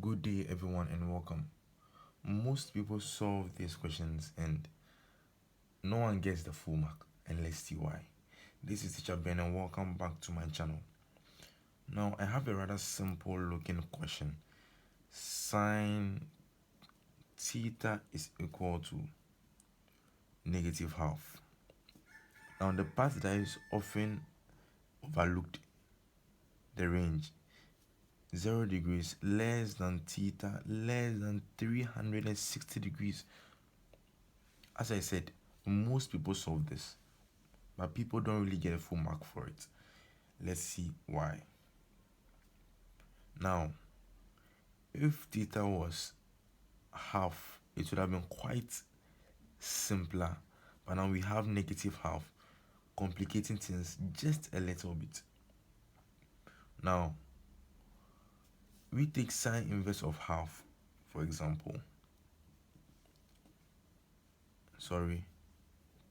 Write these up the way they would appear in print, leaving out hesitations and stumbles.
Good day, everyone, and welcome. Most people solve these questions and no one gets the full mark, and let's see why. This is Teacher Ben, and welcome back to my channel. Now, I have a rather simple looking question. Sine theta is equal to negative half. Now, the part that is often overlooked, the range 0 degrees less than theta less than 360 degrees. As I said, most people solve this, but people don't really get a full mark for it. Let's see why. Now, if theta was half, it would have been quite simpler, but now we have negative half, complicating things just a little bit. Now, we take sine inverse of half, for example.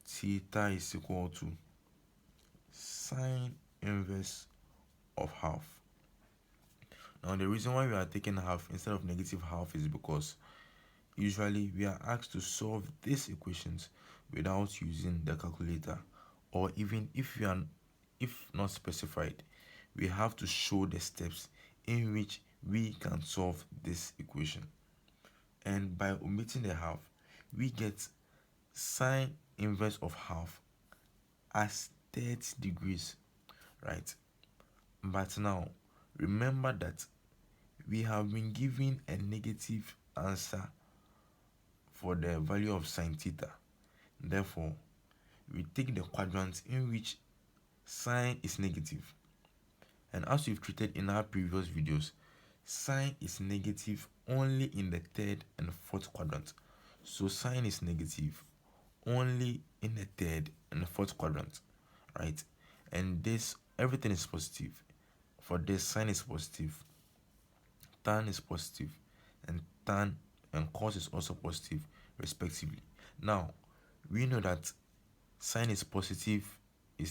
Theta is equal to sine inverse of half. Now, the reason why we are taking half instead of negative half is because usually we are asked to solve these equations without using the calculator, or even if not specified, we have to show the steps in which we can solve this equation. And by omitting the half, we get sine inverse of half as 30 degrees, right? But now remember that we have been given a negative answer for the value of sine theta. Therefore, we take the quadrant in which sine is negative. And as we've treated in our previous videos, sine is negative only in the third and fourth quadrant. So sine is negative only in the third and fourth quadrant, right? And this, everything is positive. For this, sine is positive, tan is positive, and tan and cos is also positive, respectively. Now, we know that sine is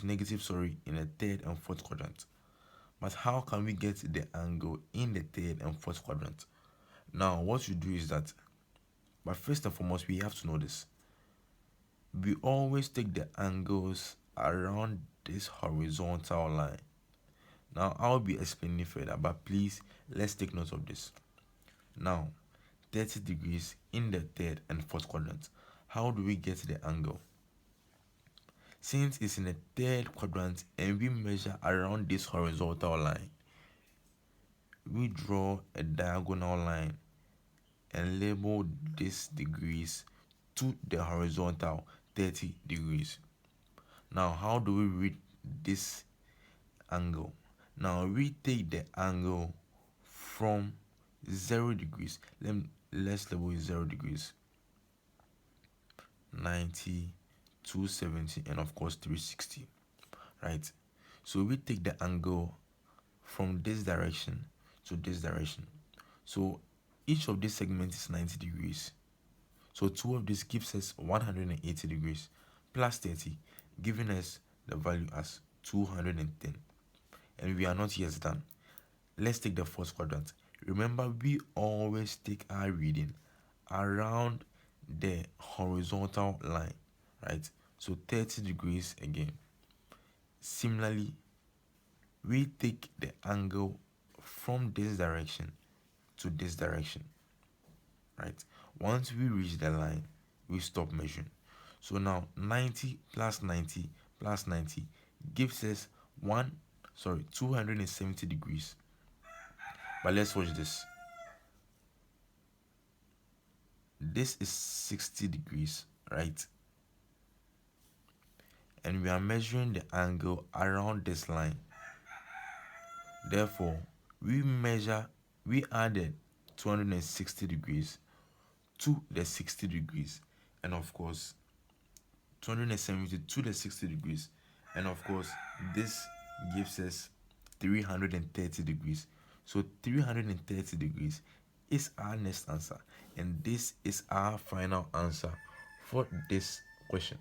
negative, in the third and fourth quadrant. But how can we get the angle in the third and fourth quadrant? Now, what you do is that, but first and foremost, we have to know this. We always take the angles around this horizontal line. Now, I'll be explaining further, but please, let's take note of this. Now, 30 degrees in the third and fourth quadrant. How do we get the angle? Since it's in the third quadrant and we measure around this horizontal line, we draw a diagonal line and label these degrees to the horizontal 30 degrees. Now, how do we read this angle? Now, we take the angle from 0 degrees. Let's label it 0 degrees. 90, 270, and of course 360, right? So we take the angle from this direction to this direction. So each of these segments is 90 degrees. So two of these gives us 180 degrees plus 30, giving us the value as 210. And we are not yet done. Let's take the fourth quadrant. Remember, we always take our reading around the horizontal line, right? So 30 degrees again. Similarly, we take the angle from this direction to this direction, right? Once we reach the line, we stop measuring. So now 90 plus 90 plus 90 gives us 270 degrees. But let's watch this. This is 60 degrees, right? And we are measuring the angle around this line. Therefore, we added 260 degrees to the 60 degrees, and of course 270 to the 60 degrees, and of course this gives us 330 degrees. So 330 degrees is our next answer, and this is our final answer for this question.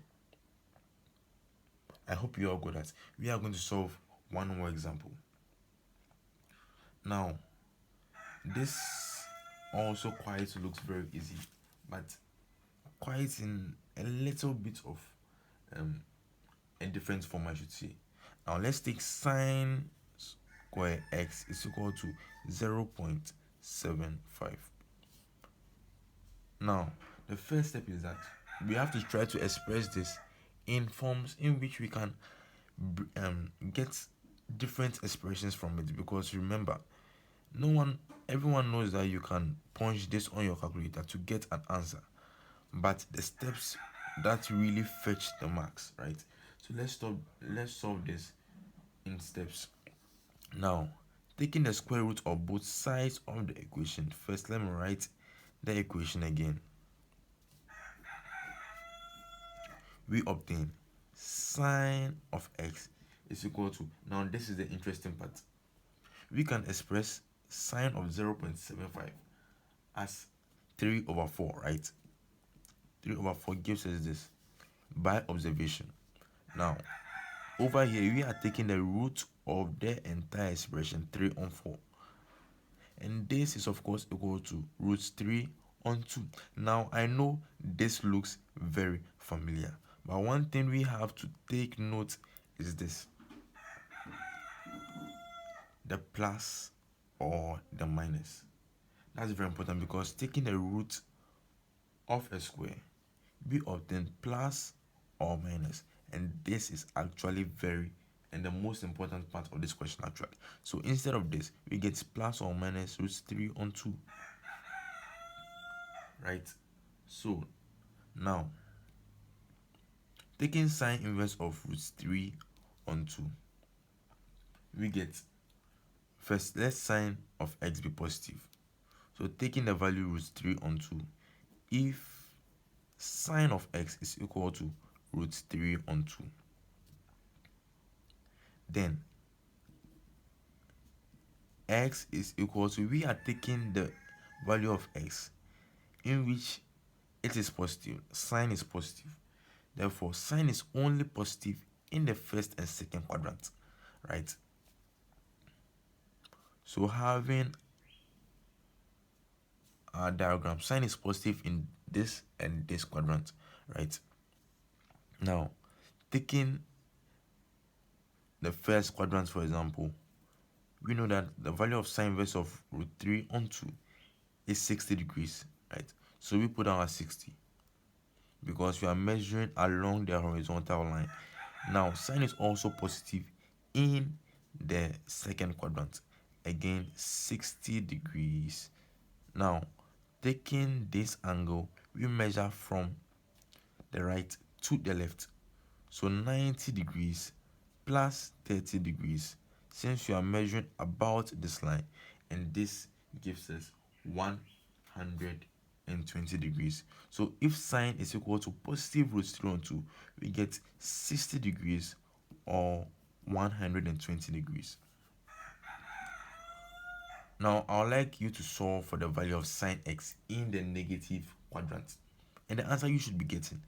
I hope you all got that. We are going to solve one more example. Now, this also quite looks very easy, but quite in a little bit of um, a different form, I should say. Now let's take sine square x is equal to 0.75. Now the first step is that we have to try to express this in forms in which we can get different expressions from it, because remember, no one everyone knows that you can punch this on your calculator to get an answer, but the steps that really fetch the marks, right? So let's solve this in steps. Now, taking the square root of both sides of the equation, first let me write the equation again. We obtain sine of x is equal to, now this is the interesting part, we can express sine of 0.75 as 3 over 4, right? 3 over 4 gives us this by observation. Now, over here, we are taking the root of the entire expression, 3 on 4. And this is, of course, equal to root 3 on 2. Now, I know this looks very familiar, but one thing we have to take note is this: the plus or the minus. That's very important, because taking the root of a square, we obtain plus or minus, and this is actually very and the most important part of this question actually. So instead of this, we get plus or minus root 3 on 2, right? So now, taking sine inverse of root 3 on 2, we get, first let sine of x be positive. So taking the value root 3 on 2, if sine of x is equal to root 3 on 2, then x is equal to, we are taking the value of x in which it is positive, sine is positive. Therefore, sine is only positive in the first and second quadrant, right? So having our diagram, sine is positive in this and this quadrant, right? Now, taking the first quadrant, for example, we know that the value of sine inverse of root 3 on 2 is 60 degrees, right? So we put down at 60, because we are measuring along the horizontal line. Now, sine is also positive in the second quadrant, again 60 degrees. Now, taking this angle, we measure from the right to the left, so 90 degrees plus 30 degrees, since we are measuring about this line, and this gives us 120 degrees. So if sine is equal to positive root 3 on 2, we get 60 degrees or 120 degrees. Now, I would like you to solve for the value of sine x in the negative quadrant, and the answer you should be getting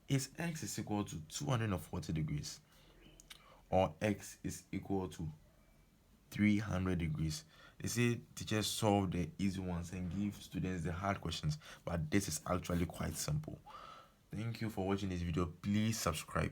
is x is equal to 240 degrees, or x is equal to 300 degrees. They say teachers solve the easy ones and give students the hard questions, but this is actually quite simple. Thank you for watching this video. Please subscribe.